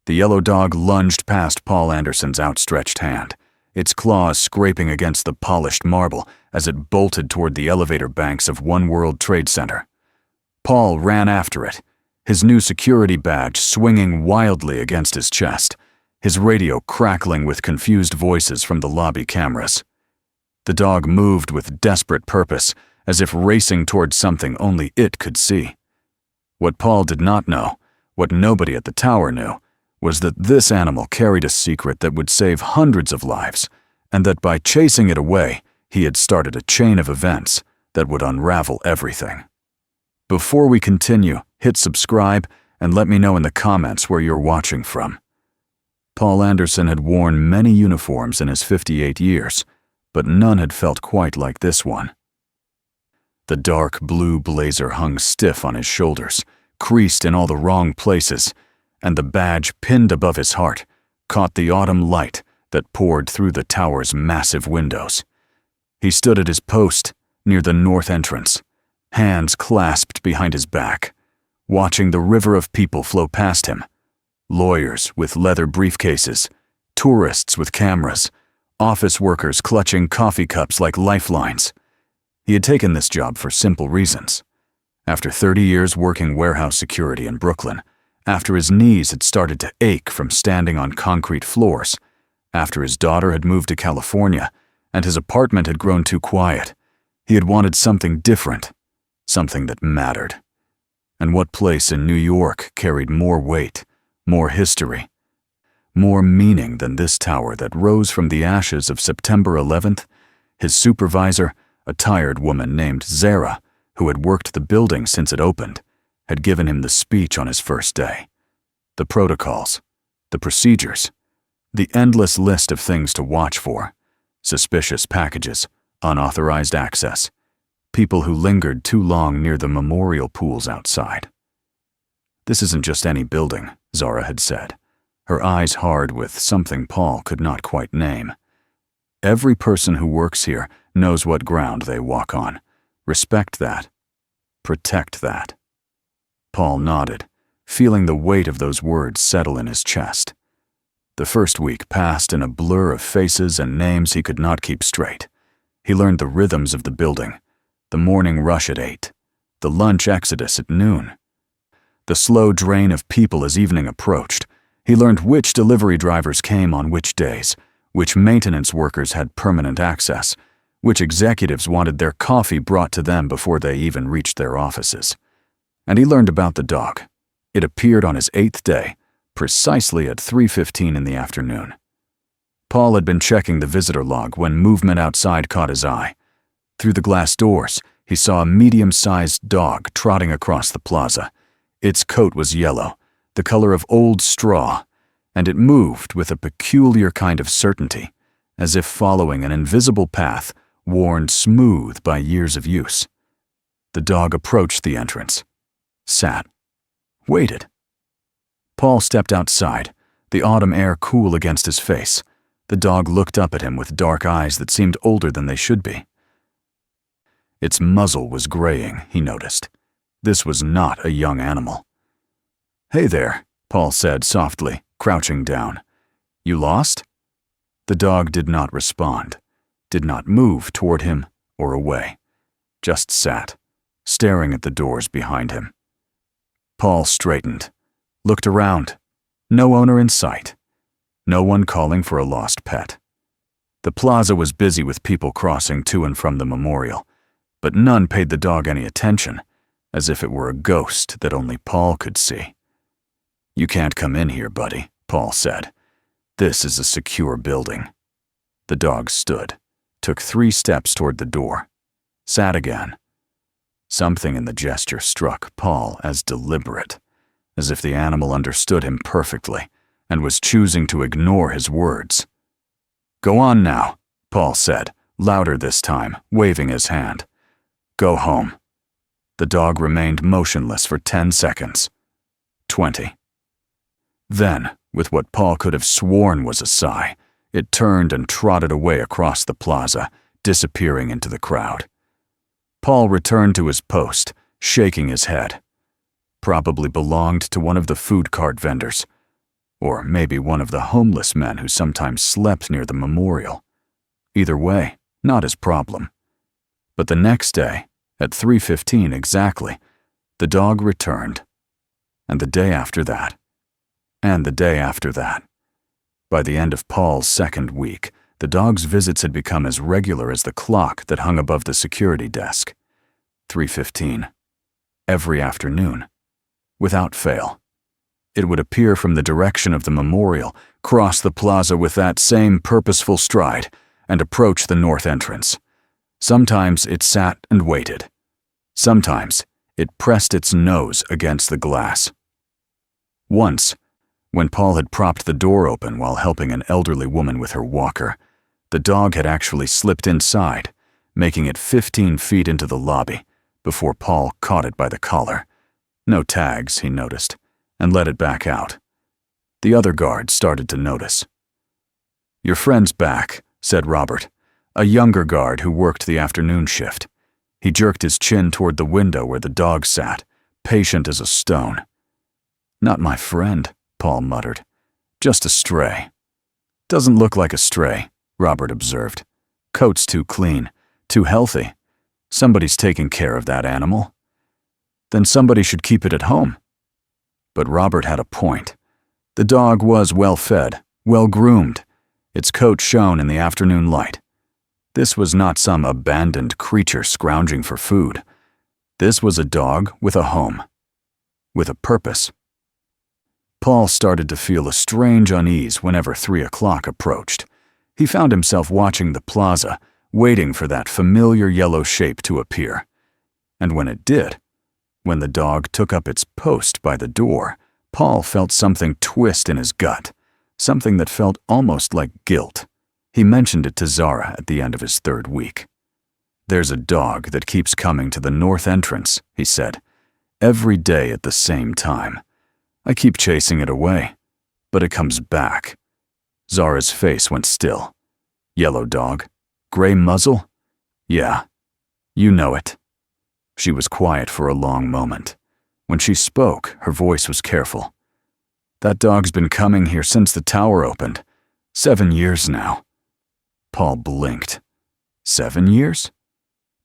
The yellow dog lunged past Paul Anderson's outstretched hand, its claws scraping against the polished marble as it bolted toward the elevator banks of One World Trade Center. Paul ran after it, his new security badge swinging wildly against his chest, his radio crackling with confused voices from the lobby cameras. The dog moved with desperate purpose, as if racing toward something only it could see. What Paul did not know, what nobody at the tower knew, was that this animal carried a secret that would save hundreds of lives, and that by chasing it away, he had started a chain of events that would unravel everything. Before we continue, hit subscribe and let me know in the comments where you're watching from. Paul Anderson had worn many uniforms in his 58 years, but none had felt quite like this one. The dark blue blazer hung stiff on his shoulders, creased in all the wrong places, and the badge pinned above his heart caught the autumn light that poured through the tower's massive windows. He stood at his post near the north entrance, hands clasped behind his back, watching the river of people flow past him. Lawyers with leather briefcases, tourists with cameras, office workers clutching coffee cups like lifelines. He had taken this job for simple reasons. After 30 years working warehouse security in Brooklyn, after his knees had started to ache from standing on concrete floors, after his daughter had moved to California and his apartment had grown too quiet, he had wanted something different, something that mattered. And what place in New York carried more weight, more history, more meaning than this tower that rose from the ashes of September 11th? His supervisor, a tired woman named Zara, who had worked the building since it opened, had given him the speech on his first day. The protocols, the procedures, the endless list of things to watch for, suspicious packages, unauthorized access, people who lingered too long near the memorial pools outside. This isn't just any building, Zara had said, her eyes hard with something Paul could not quite name. Every person who works here knows what ground they walk on. Respect that. Protect that. Paul nodded, feeling the weight of those words settle in his chest. The first week passed in a blur of faces and names he could not keep straight. He learned the rhythms of the building, the morning rush at 8, the lunch exodus at noon, the slow drain of people as evening approached. He learned which delivery drivers came on which days, which maintenance workers had permanent access, which executives wanted their coffee brought to them before they even reached their offices. And he learned about the dog. It appeared on his 8th day, precisely at 3:15 in the afternoon. Paul had been checking the visitor log when movement outside caught his eye. Through the glass doors, he saw a medium-sized dog trotting across the plaza. Its coat was yellow, the color of old straw, and it moved with a peculiar kind of certainty, as if following an invisible path worn smooth by years of use. The dog approached the entrance, sat, waited. Paul stepped outside, the autumn air cool against his face. The dog looked up at him with dark eyes that seemed older than they should be. Its muzzle was graying, he noticed. This was not a young animal. "Hey there," Paul said softly, crouching down. "You lost?" The dog did not respond, did not move toward him or away, just sat, staring at the doors behind him. Paul straightened, looked around. No owner in sight. No one calling for a lost pet. The plaza was busy with people crossing to and from the memorial, but none paid the dog any attention, as if it were a ghost that only Paul could see. "You can't come in here, buddy," Paul said. "This is a secure building." The dog stood, took 3 steps toward the door, sat again. Something in the gesture struck Paul as deliberate, as if the animal understood him perfectly and was choosing to ignore his words. "Go on now," Paul said, louder this time, waving his hand. "Go home." The dog remained motionless for 10 seconds. 20. Then, with what Paul could have sworn was a sigh, it turned and trotted away across the plaza, disappearing into the crowd. Paul returned to his post, shaking his head. Probably belonged to one of the food cart vendors. Or maybe one of the homeless men who sometimes slept near the memorial. Either way, not his problem. But the next day, at 3:15 exactly, the dog returned. And the day after that. And the day after that. By the end of Paul's second week, the dog's visits had become as regular as the clock that hung above the security desk. 3:15. Every afternoon. Without fail. It would appear from the direction of the memorial, cross the plaza with that same purposeful stride, and approach the north entrance. Sometimes it sat and waited. Sometimes it pressed its nose against the glass. Once, when Paul had propped the door open while helping an elderly woman with her walker, the dog had actually slipped inside, making it 15 feet into the lobby before Paul caught it by the collar. No tags, he noticed, and let it back out. The other guards started to notice. "Your friend's back," said Robert, a younger guard who worked the afternoon shift. He jerked his chin toward the window where the dog sat, patient as a stone. "Not my friend," Paul muttered. "Just a stray." "Doesn't look like a stray," Robert observed. "Coat's too clean, too healthy. Somebody's taking care of that animal." "Then somebody should keep it at home." But Robert had a point. The dog was well-fed, well-groomed. Its coat shone in the afternoon light. This was not some abandoned creature scrounging for food. This was a dog with a home. With a purpose. Paul started to feel a strange unease whenever 3 o'clock approached. He found himself watching the plaza, waiting for that familiar yellow shape to appear. And when it did, when the dog took up its post by the door, Paul felt something twist in his gut, something that felt almost like guilt. He mentioned it to Zara at the end of his third week. "There's a dog that keeps coming to the north entrance," he said, "every day at the same time. I keep chasing it away, but it comes back." Zara's face went still. "Yellow dog? Gray muzzle?" "Yeah, you know it." She was quiet for a long moment. When she spoke, her voice was careful. "That dog's been coming here since the tower opened. 7 years now." Paul blinked. 7 years?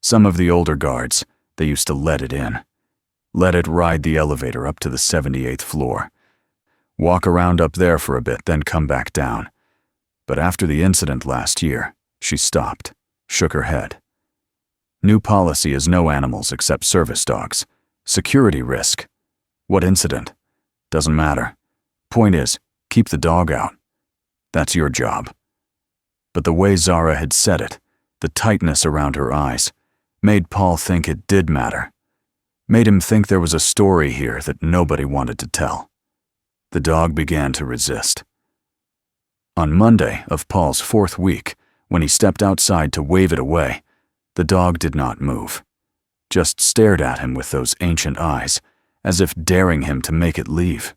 Some of the older guards, they used to let it in. Let it ride the elevator up to the 78th floor. Walk around up there for a bit, then come back down. But after the incident last year, she stopped, shook her head. "New policy is no animals except service dogs. Security risk. What incident? Doesn't matter. Point is, keep the dog out. That's your job." But the way Zara had said it, the tightness around her eyes, made Paul think it did matter. Made him think there was a story here that nobody wanted to tell. The dog began to resist. On Monday of Paul's 4th week, when he stepped outside to wave it away, the dog did not move, just stared at him with those ancient eyes, as if daring him to make it leave.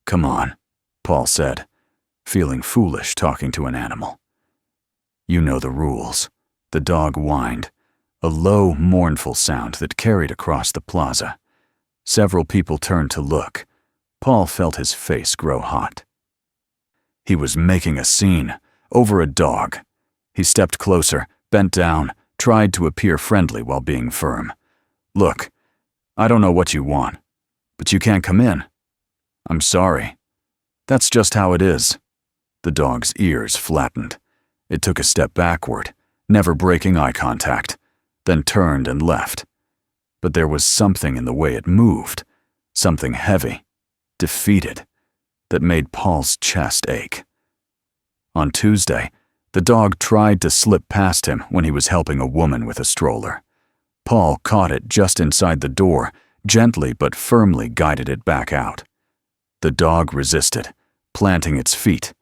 "Come on," Paul said, feeling foolish talking to an animal. "You know the rules." The dog whined, a low, mournful sound that carried across the plaza. Several people turned to look. Paul felt his face grow hot. He was making a scene, over a dog. He stepped closer, bent down, tried to appear friendly while being firm. "Look, I don't know what you want, but you can't come in. I'm sorry. That's just how it is." The dog's ears flattened. It took a step backward, never breaking eye contact, then turned and left. But there was something in the way it moved, something heavy, defeated, that made Paul's chest ache. On Tuesday, the dog tried to slip past him when he was helping a woman with a stroller. Paul caught it just inside the door, gently but firmly guided it back out. The dog resisted, planting its feet,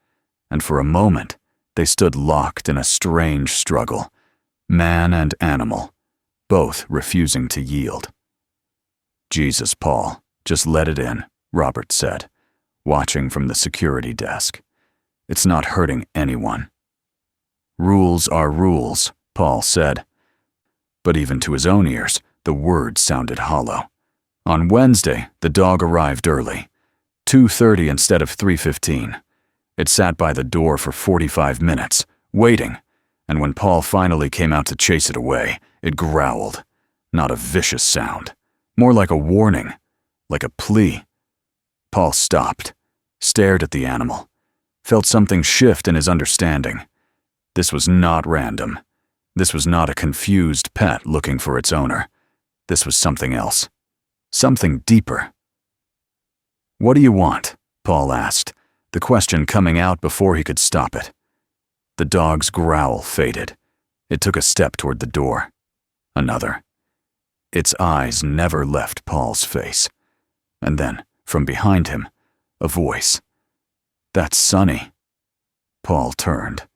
and for a moment, they stood locked in a strange struggle, man and animal, both refusing to yield. "Jesus, Paul, just let it in," Robert said, watching from the security desk. "It's not hurting anyone." "Rules are rules," Paul said. But even to his own ears, the words sounded hollow. On Wednesday, the dog arrived early. 2:30 instead of 3:15. It sat by the door for 45 minutes, waiting, and when Paul finally came out to chase it away, it growled. Not a vicious sound, more like a warning, like a plea. Paul stopped, stared at the animal, felt something shift in his understanding. This was not random. This was not a confused pet looking for its owner. This was something else. Something deeper. "What do you want?" Paul asked, the question coming out before he could stop it. The dog's growl faded. It took a step toward the door. Another. Its eyes never left Paul's face. And then, from behind him, a voice. "That's Sonny." Paul turned.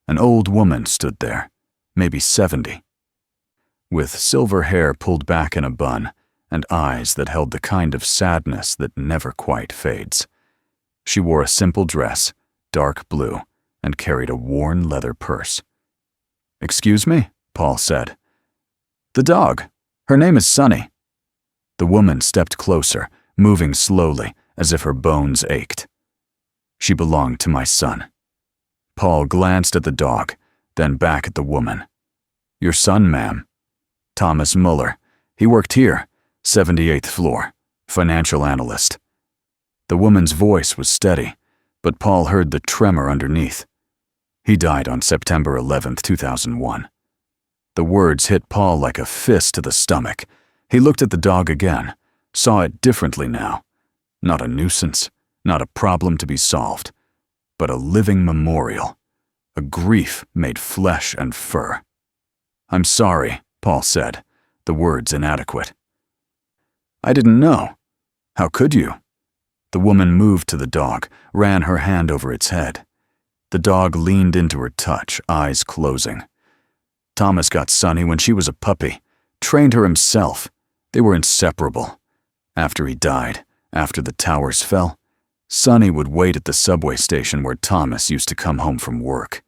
An old woman stood there, maybe 70, with silver hair pulled back in a bun and eyes that held the kind of sadness that never quite fades. She wore a simple dress, dark blue, and carried a worn leather purse. "Excuse me?" Paul said. "The dog. Her name is Sonny." The woman stepped closer, moving slowly, as if her bones ached. "She belonged to my son." Paul glanced at the dog, then back at the woman. "Your son, ma'am?" "Thomas Muller. He worked here, 78th floor, financial analyst." The woman's voice was steady, but Paul heard the tremor underneath. "He died on September 11th, 2001. The words hit Paul like a fist to the stomach. He looked at the dog again, saw it differently now. Not a nuisance, not a problem to be solved, but a living memorial, a grief made flesh and fur. "I'm sorry," Paul said, the words inadequate. "I didn't know. How could you?" The woman moved to the dog, ran her hand over its head. The dog leaned into her touch, eyes closing. "Thomas got Sonny when she was a puppy, trained her himself. They were inseparable. After he died, after the towers fell, Sonny would wait at the subway station where Thomas used to come home from work.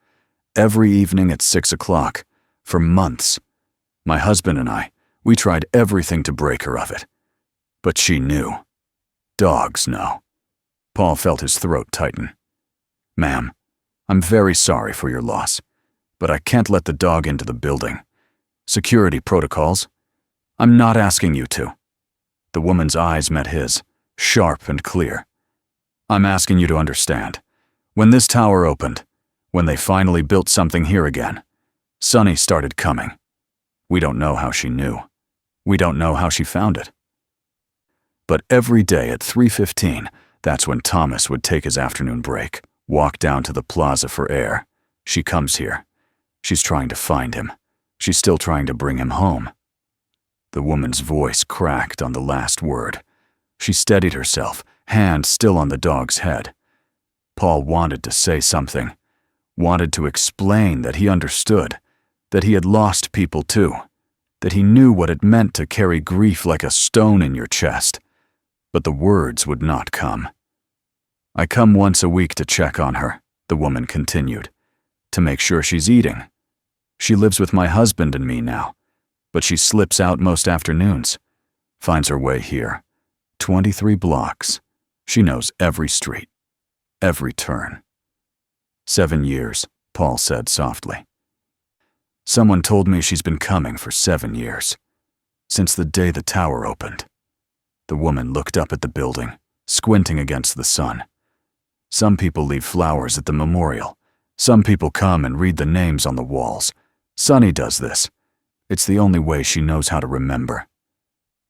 Every evening at 6 o'clock, for months. My husband and we tried everything to break her of it. But she knew. Dogs know." Paul felt his throat tighten. "Ma'am, I'm very sorry for your loss, but I can't let the dog into the building. Security protocols. I'm not asking you to." The woman's eyes met his, sharp and clear. "I'm asking you to understand. When this tower opened, when they finally built something here again, Sonny started coming. We don't know how she knew. We don't know how she found it. But every day at 3:15, that's when Thomas would take his afternoon break, walk down to the plaza for air. She comes here. She's trying to find him. She's still trying to bring him home." The woman's voice cracked on the last word. She steadied herself, hand still on the dog's head. Paul wanted to say something, wanted to explain that he understood, that he had lost people too, that he knew what it meant to carry grief like a stone in your chest. But the words would not come. "I come once a week to check on her," the woman continued, "to make sure she's eating. She lives with my husband and me now, but she slips out most afternoons, finds her way here. 23 blocks. She knows every street, every turn." 7 years, Paul said softly. "Someone told me she's been coming for 7 years, since the day the tower opened." The woman looked up at the building, squinting against the sun. "Some people leave flowers at the memorial. Some people come and read the names on the walls. Sonny does this. It's the only way she knows how to remember."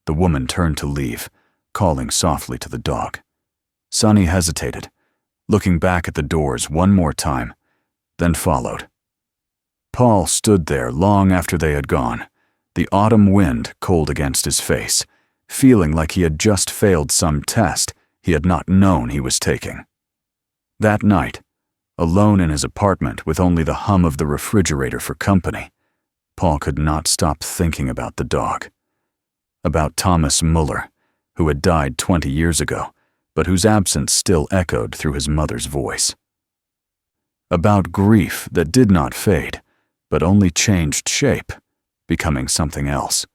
The woman turned to leave, calling softly to the dog. Sonny hesitated, looking back at the doors one more time, then followed. Paul stood there long after they had gone, the autumn wind cold against his face, feeling like he had just failed some test he had not known he was taking. That night, alone in his apartment with only the hum of the refrigerator for company, Paul could not stop thinking about the dog. About Thomas Muller, who had died 20 years ago, but whose absence still echoed through his mother's voice. About grief that did not fade, but only changed shape, becoming something else.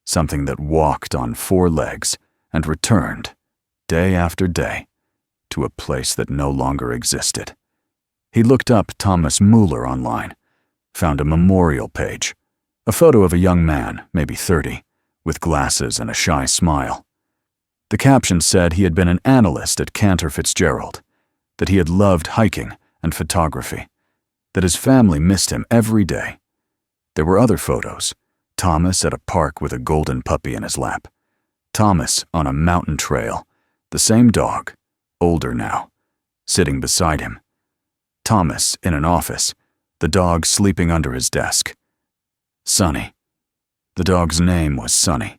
Something that walked on 4 legs and returned day after day, to a place that no longer existed. He looked up Thomas Mueller online, found a memorial page, a photo of a young man, maybe 30, with glasses and a shy smile. The caption said he had been an analyst at Cantor Fitzgerald, that he had loved hiking and photography, that his family missed him every day. There were other photos: Thomas at a park with a golden puppy in his lap, Thomas on a mountain trail, the same dog, older now, sitting beside him, Thomas in an office, the dog sleeping under his desk. Sonny. The dog's name was Sonny.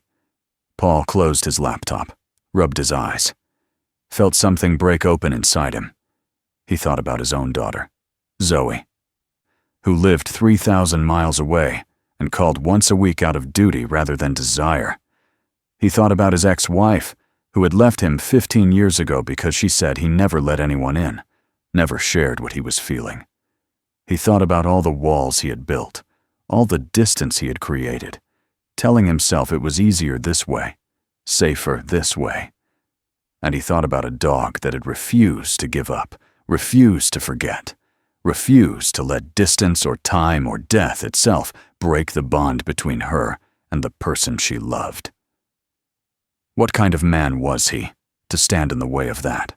Paul closed his laptop, rubbed his eyes, felt something break open inside him. He thought about his own daughter, Zoe, who lived 3,000 miles away and called once a week out of duty rather than desire. He thought about his ex-wife, who had left him 15 years ago because she said he never let anyone in, never shared what he was feeling. He thought about all the walls he had built, all the distance he had created, telling himself it was easier this way, safer this way. And he thought about a dog that had refused to give up, refused to forget, refused to let distance or time or death itself break the bond between her and the person she loved. What kind of man was he to stand in the way of that?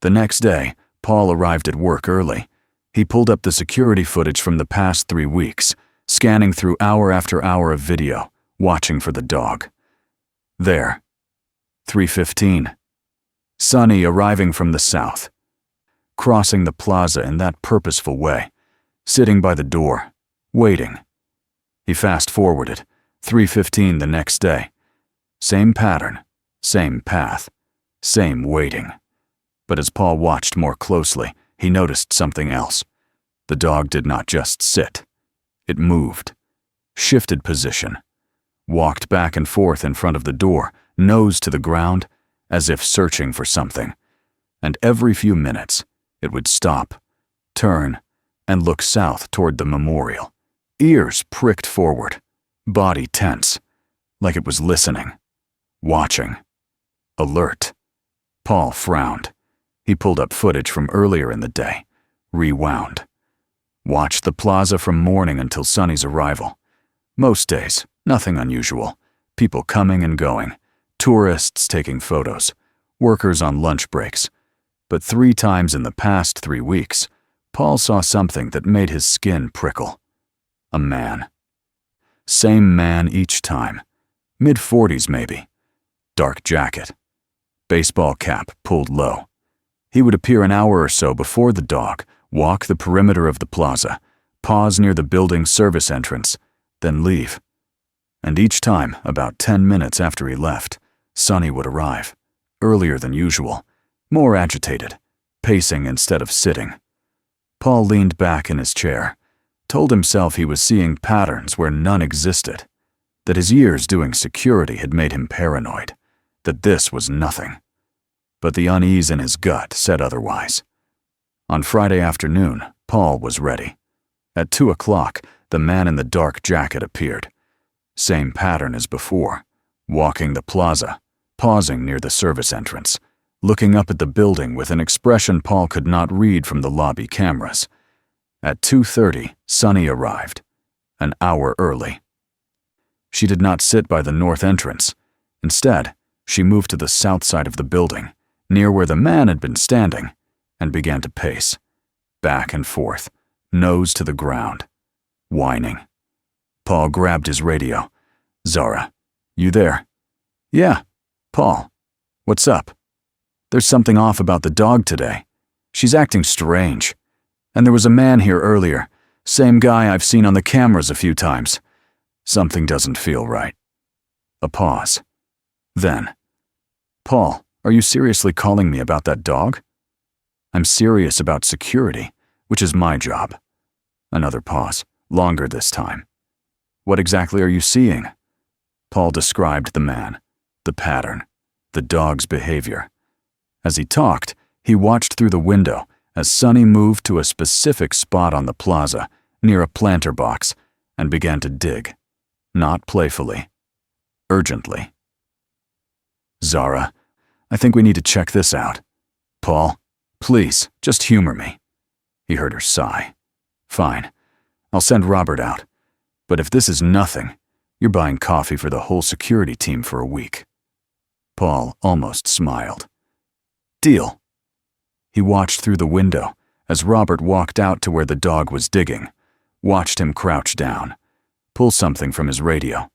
The next day, Paul arrived at work early. He pulled up the security footage from the past 3 weeks, scanning through hour after hour of video, watching for the dog. There, 3:15. Sonny arriving from the south, crossing the plaza in that purposeful way, sitting by the door, waiting. He fast-forwarded, 3:15 the next day. Same pattern, same path, same waiting. But as Paul watched more closely, he noticed something else. The dog did not just sit. It moved, shifted position, walked back and forth in front of the door, nose to the ground, as if searching for something. And every few minutes, it would stop, turn, and look south toward the memorial, ears pricked forward, body tense, like it was listening, watching, alert. Paul frowned. He pulled up footage from earlier in the day, rewound. Watched the plaza from morning until Sonny's arrival. Most days, nothing unusual. People coming and going, tourists taking photos, workers on lunch breaks. But 3 times in the past 3 weeks, Paul saw something that made his skin prickle. A man. Same man each time. Mid-40s maybe. Dark jacket. Baseball cap pulled low. He would appear an hour or so before the dog, walk the perimeter of the plaza, pause near the building's service entrance, then leave. And each time, about 10 minutes after he left, Sonny would arrive, earlier than usual, more agitated, pacing instead of sitting. Paul leaned back in his chair, told himself he was seeing patterns where none existed, that his years doing security had made him paranoid, that this was nothing. But the unease in his gut said otherwise. On Friday afternoon, Paul was ready. At 2 o'clock, the man in the dark jacket appeared. Same pattern as before, walking the plaza, pausing near the service entrance, looking up at the building with an expression Paul could not read from the lobby cameras. At 2:30, Sonny arrived, an hour early. She did not sit by the north entrance. Instead, she moved to the south side of the building, near where the man had been standing, and began to pace, back and forth, nose to the ground, whining. Paul grabbed his radio. "Zara, you there?" "Yeah, Paul. What's up?" "There's something off about the dog today. She's acting strange. And there was a man here earlier, same guy I've seen on the cameras a few times. Something doesn't feel right." A pause. Then, "Paul, are you seriously calling me about that dog?" "I'm serious about security, which is my job." Another pause, longer this time. "What exactly are you seeing?" Paul described the man, the pattern, the dog's behavior. As he talked, he watched through the window as Sonny moved to a specific spot on the plaza, near a planter box, and began to dig, not playfully, urgently. "Zara, I think we need to check this out. Paul, please, just humor me. He heard her sigh. Fine. I'll send Robert out. But if this is nothing, you're buying coffee for the whole security team for a week. Paul almost smiled. Deal. He watched through the window as Robert walked out to where the dog was digging, watched him crouch down, pull something from his radio.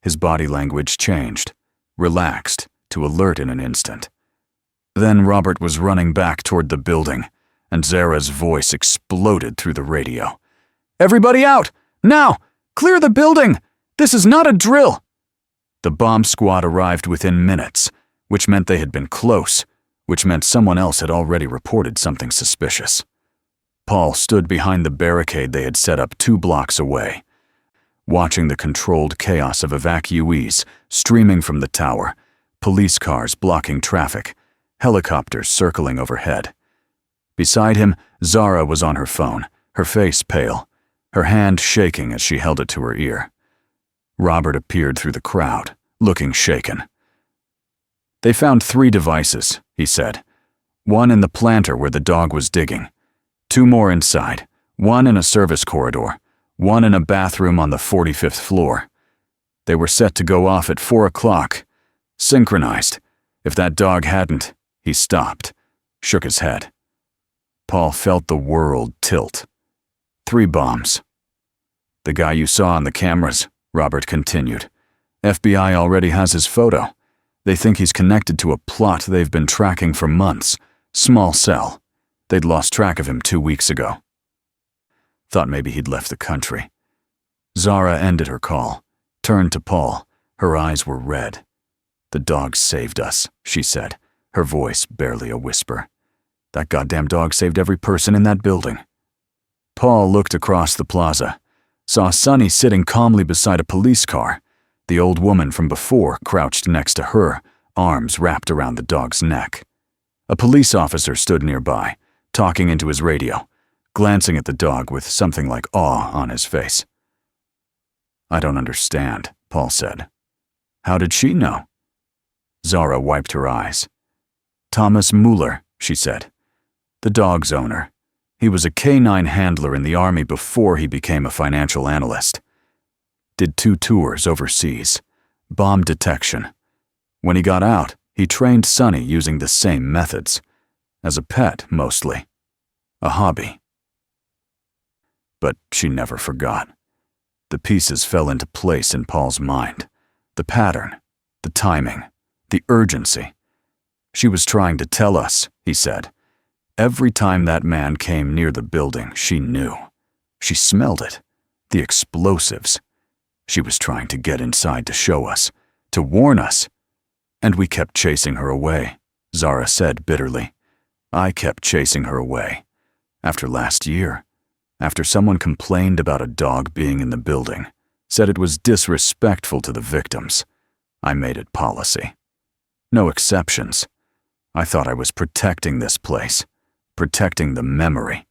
His body language changed, relaxed to alert in an instant. Then Robert was running back toward the building, and Zara's voice exploded through the radio. Everybody out! Now! Clear the building! This is not a drill! The bomb squad arrived within minutes, which meant they had been close, which meant someone else had already reported something suspicious. Paul stood behind the barricade they had set up 2 blocks away, watching the controlled chaos of evacuees streaming from the tower, police cars blocking traffic, helicopters circling overhead. Beside him, Zara was on her phone, her face pale, her hand shaking as she held it to her ear. Robert appeared through the crowd, looking shaken. They found 3 devices, he said. 1 in the planter where the dog was digging, 2 more inside, 1 in a service corridor, 1 in a bathroom on the 45th floor. They were set to go off at 4 o'clock, synchronized. If that dog hadn't, he stopped, shook his head. Paul felt the world tilt. 3 bombs. The guy you saw on the cameras, Robert continued. FBI already has his photo. They think he's connected to a plot they've been tracking for months. Small cell. They'd lost track of him 2 weeks ago. Thought maybe he'd left the country. Zara ended her call, turned to Paul. Her eyes were red. The dog saved us, she said, her voice barely a whisper. That goddamn dog saved every person in that building. Paul looked across the plaza, saw Sunny sitting calmly beside a police car. The old woman from before crouched next to her, arms wrapped around the dog's neck. A police officer stood nearby, talking into his radio, glancing at the dog with something like awe on his face. I don't understand, Paul said. How did she know? Zara wiped her eyes. Thomas Mueller, she said. The dog's owner. He was a canine handler in the army before he became a financial analyst. Did 2 tours overseas. Bomb detection. When he got out, he trained Sunny using the same methods. As a pet, mostly. A hobby. But she never forgot. The pieces fell into place in Paul's mind. The pattern, the timing, the urgency. She was trying to tell us, he said. Every time that man came near the building, she knew. She smelled it. The explosives. She was trying to get inside to show us, to warn us. And we kept chasing her away, Zara said bitterly. I kept chasing her away. After last year, after someone complained about a dog being in the building, said it was disrespectful to the victims, I made it policy. No exceptions. I thought I was protecting this place, protecting the memory.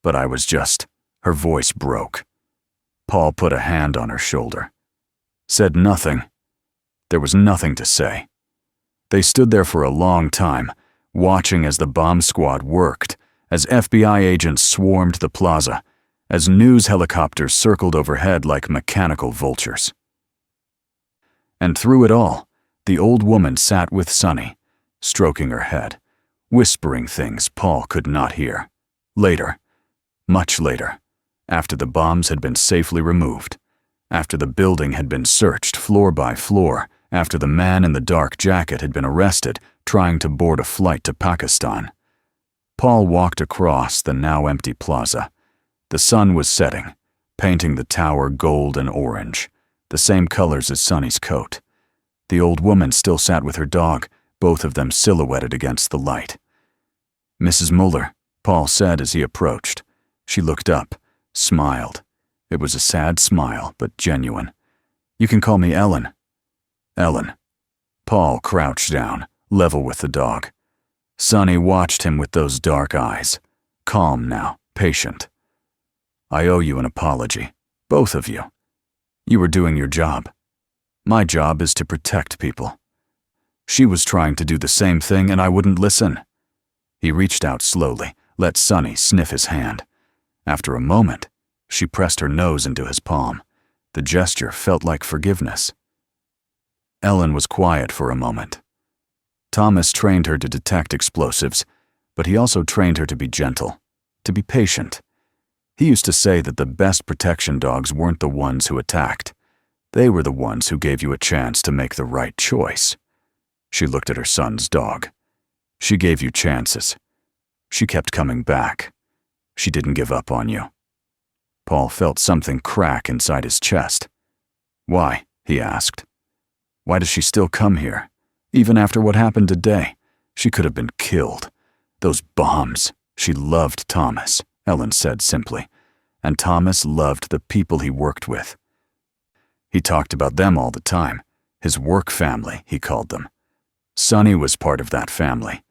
But I was just, her voice broke. Paul put a hand on her shoulder. Said nothing. There was nothing to say. They stood there for a long time, watching as the bomb squad worked, as FBI agents swarmed the plaza, as news helicopters circled overhead like mechanical vultures. And through it all, the old woman sat with Sunny, stroking her head, whispering things Paul could not hear. Later, much later, after the bombs had been safely removed, after the building had been searched floor by floor, after the man in the dark jacket had been arrested trying to board a flight to Pakistan, Paul walked across the now empty plaza. The sun was setting, painting the tower gold and orange, the same colors as Sunny's coat. The old woman still sat with her dog, both of them silhouetted against the light. Mrs. Mueller, Paul said as he approached. She looked up, smiled. It was a sad smile, but genuine. You can call me Ellen. Ellen. Paul crouched down, level with the dog. Sunny watched him with those dark eyes, calm now, patient. I owe you an apology, both of you. You were doing your job. My job is to protect people. She was trying to do the same thing and I wouldn't listen. He reached out slowly, let Sonny sniff his hand. After a moment, she pressed her nose into his palm. The gesture felt like forgiveness. Ellen was quiet for a moment. Thomas trained her to detect explosives, but he also trained her to be gentle, to be patient. He used to say that the best protection dogs weren't the ones who attacked. They were the ones who gave you a chance to make the right choice. She looked at her son's dog. She gave you chances. She kept coming back. She didn't give up on you. Paul felt something crack inside his chest. Why? He asked. Why does she still come here? Even after what happened today, she could have been killed. Those bombs. She loved Thomas, Ellen said simply, and Thomas loved the people he worked with. He talked about them all the time. His work family, he called them. Sonny was part of that family.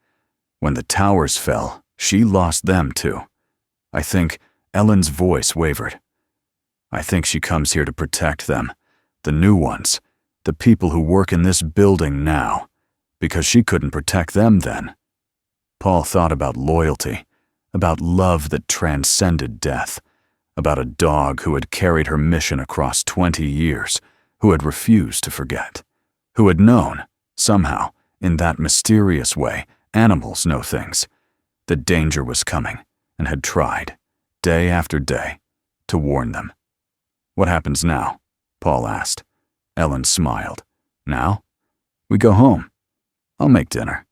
When the towers fell, she lost them too. I think Ellen's voice wavered. I think she comes here to protect them, the new ones, the people who work in this building now, because she couldn't protect them then. Paul thought about loyalty, about love that transcended death, about a dog who had carried her mission across 20 years, who had refused to forget, who had known, somehow, in that mysterious way, animals know things, that danger was coming, and had tried, day after day, to warn them. What happens now? Paul asked. Ellen smiled. Now? We go home. I'll make dinner.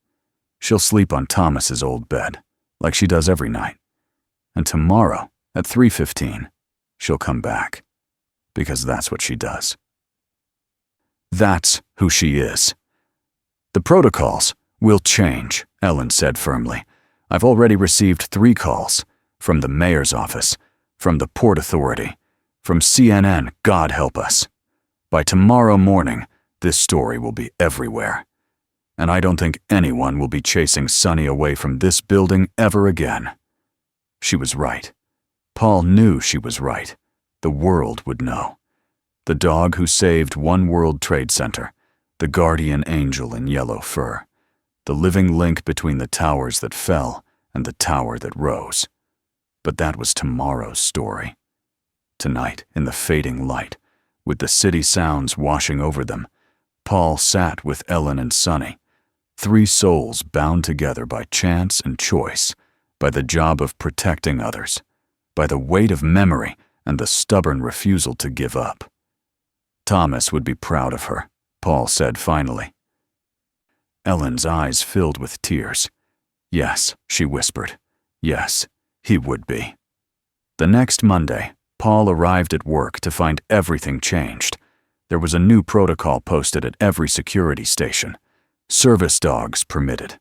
She'll sleep on Thomas's old bed, like she does every night. And tomorrow, at 3:15, she'll come back. Because that's what she does. That's who she is. The protocols will change, Ellen said firmly. I've already received 3 calls. From the mayor's office, from the Port Authority, from CNN, God help us. By tomorrow morning, this story will be everywhere. And I don't think anyone will be chasing Sonny away from this building ever again. She was right. Paul knew she was right. The world would know. The dog who saved One World Trade Center, the guardian angel in yellow fur, the living link between the towers that fell and the tower that rose. But that was tomorrow's story. Tonight, in the fading light, with the city sounds washing over them, Paul sat with Ellen and Sonny, 3 souls bound together by chance and choice, by the job of protecting others, by the weight of memory and the stubborn refusal to give up. Thomas would be proud of her, Paul said finally. Ellen's eyes filled with tears. Yes, she whispered. Yes, he would be. The next Monday, Paul arrived at work to find everything changed. There was a new protocol posted at every security station. Service dogs permitted.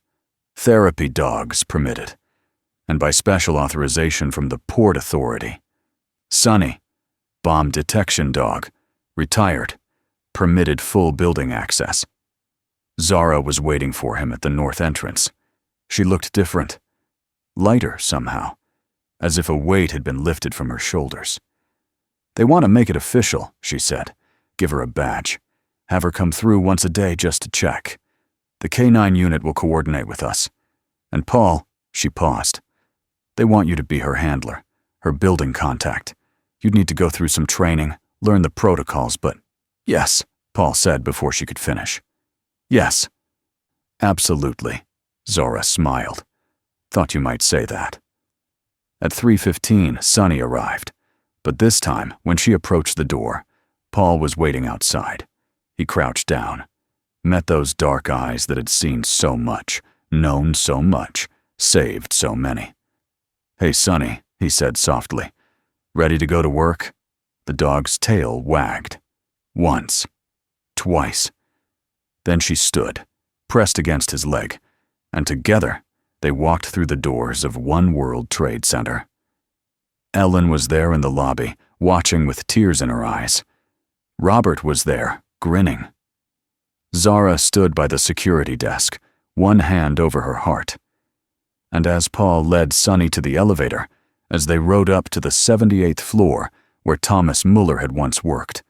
Therapy dogs permitted. And by special authorization from the Port Authority. Sonny, bomb detection dog, retired, permitted full building access. Zara was waiting for him at the north entrance. She looked different. Lighter somehow, as if a weight had been lifted from her shoulders. They want to make it official, she said. Give her a badge. Have her come through once a day just to check. The K9 unit will coordinate with us. And Paul, she paused. They want you to be her handler, her building contact. You'd need to go through some training, learn the protocols, but yes, Paul said before she could finish. Yes. Absolutely, Zora smiled. Thought you might say that. At 3:15, Sonny arrived, but this time, when she approached the door, Paul was waiting outside. He crouched down, met those dark eyes that had seen so much, known so much, saved so many. Hey, Sonny, he said softly. Ready to go to work? The dog's tail wagged. Once. Twice. Then she stood, pressed against his leg, and together they walked through the doors of One World Trade Center. Ellen was there in the lobby, watching with tears in her eyes. Robert was there, grinning. Zara stood by the security desk, one hand over her heart. And as Paul led Sonny to the elevator, as they rode up to the 78th floor where Thomas Muller had once worked,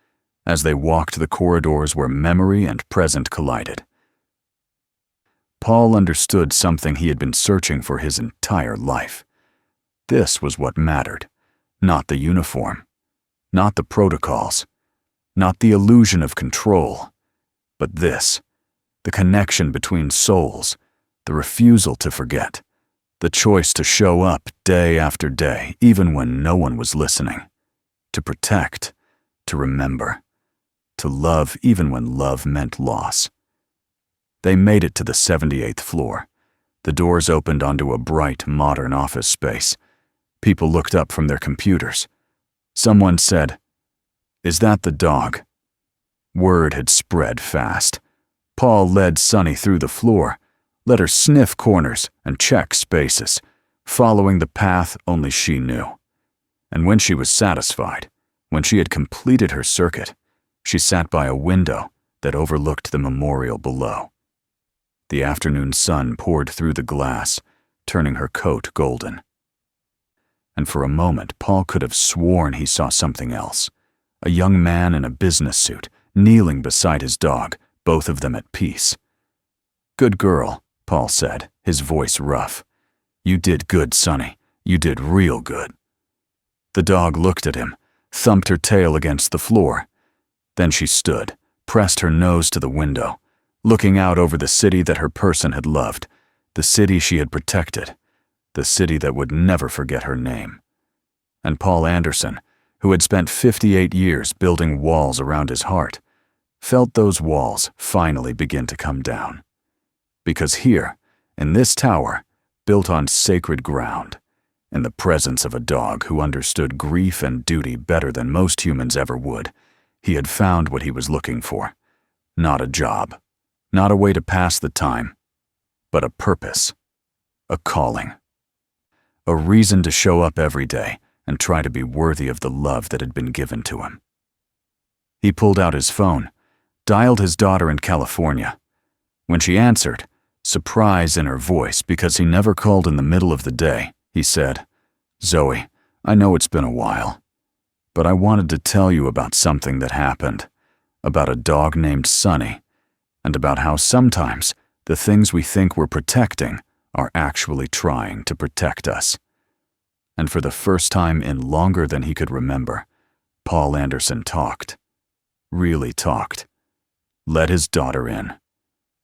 as they walked the corridors where memory and present collided, Paul understood something he had been searching for his entire life. This was what mattered, not the uniform, not the protocols, not the illusion of control, but this, the connection between souls, the refusal to forget, the choice to show up day after day, even when no one was listening, to protect, to remember, to love even when love meant loss. They made it to the 78th floor. The doors opened onto a bright, modern office space. People looked up from their computers. Someone said, "Is that the dog?" Word had spread fast. Paul led Sunny through the floor, let her sniff corners and check spaces, following the path only she knew. And when she was satisfied, when she had completed her circuit, she sat by a window that overlooked the memorial below. The afternoon sun poured through the glass, turning her coat golden. And for a moment, Paul could have sworn he saw something else. A young man in a business suit, kneeling beside his dog, both of them at peace. "Good girl," Paul said, his voice rough. "You did good, Sonny. You did real good." The dog looked at him, thumped her tail against the floor. Then she stood, pressed her nose to the window, looking out over the city that her person had loved, the city she had protected, the city that would never forget her name. And Paul Anderson, who had spent 58 years building walls around his heart, felt those walls finally begin to come down. Because here, in this tower, built on sacred ground, in the presence of a dog who understood grief and duty better than most humans ever would, he had found what he was looking for. Not a job, not a way to pass the time, but a purpose, a calling. A reason to show up every day and try to be worthy of the love that had been given to him. He pulled out his phone, dialed his daughter in California. When she answered, surprise in her voice because he never called in the middle of the day, he said, "Zoe, I know it's been a while, but I wanted to tell you about something that happened, about a dog named Sunny, and about how sometimes the things we think we're protecting are actually trying to protect us." And for the first time in longer than he could remember, Paul Anderson talked. Really talked. Let his daughter in.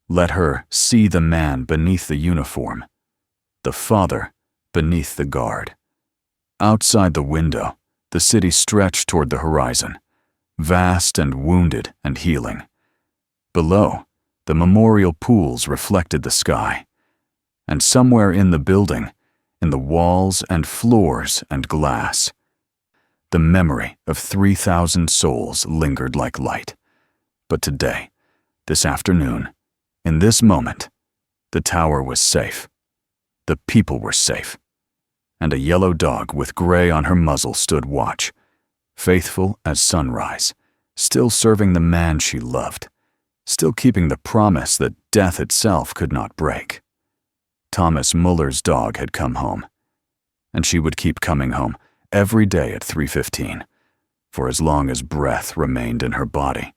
Let her see the man beneath the uniform, the father beneath the guard. Outside the window, the city stretched toward the horizon, vast and wounded and healing. Below, the memorial pools reflected the sky. And somewhere in the building, in the walls and floors and glass, the memory of 3,000 souls lingered like light. But today, this afternoon, in this moment, the tower was safe. The people were safe. And a yellow dog with gray on her muzzle stood watch, faithful as sunrise, still serving the man she loved, still keeping the promise that death itself could not break. Thomas Muller's dog had come home, and she would keep coming home every day at 3:15, for as long as breath remained in her body,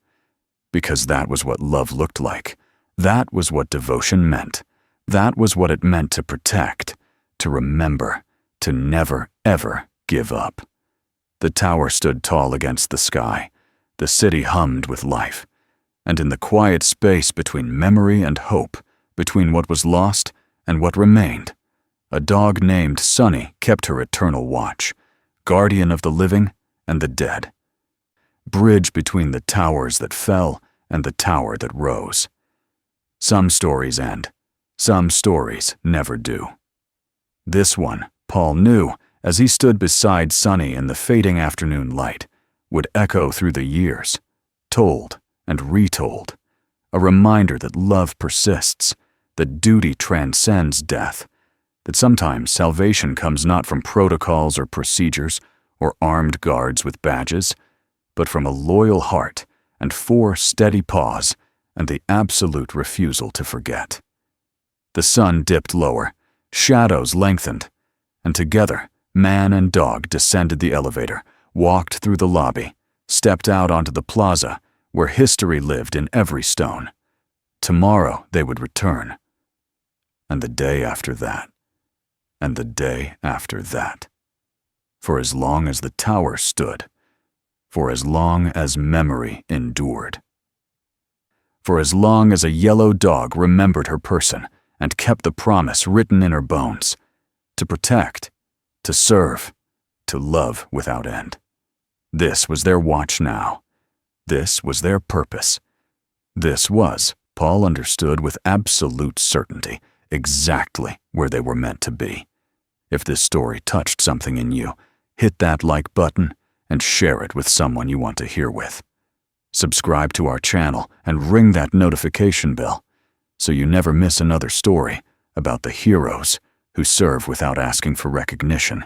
because that was what love looked like. That was what devotion meant. That was what it meant to protect, to remember, to never, ever give up. The tower stood tall against the sky. The city hummed with life. And in the quiet space between memory and hope, between what was lost and what remained, a dog named Sunny kept her eternal watch, guardian of the living and the dead. Bridge between the towers that fell and the tower that rose. Some stories end. Some stories never do. This one, Paul knew, as he stood beside Sunny in the fading afternoon light, would echo through the years, told and retold, a reminder that love persists, that duty transcends death, that sometimes salvation comes not from protocols or procedures or armed guards with badges, but from a loyal heart and 4 steady paws and the absolute refusal to forget. The sun dipped lower, shadows lengthened, and together, man and dog descended the elevator, walked through the lobby, stepped out onto the plaza where history lived in every stone. Tomorrow they would return. and the day after that, and the day after that. For as long as the tower stood, for as long as memory endured. For as long as a yellow dog remembered her person and kept the promise written in her bones, to protect, to serve, to love without end. This was their watch now. This was their purpose. This was, Paul understood with absolute certainty, exactly where they were meant to be. If this story touched something in you, hit that like button and share it with someone you want to hear with. Subscribe to our channel and ring that notification bell so you never miss another story about the heroes who serve without asking for recognition.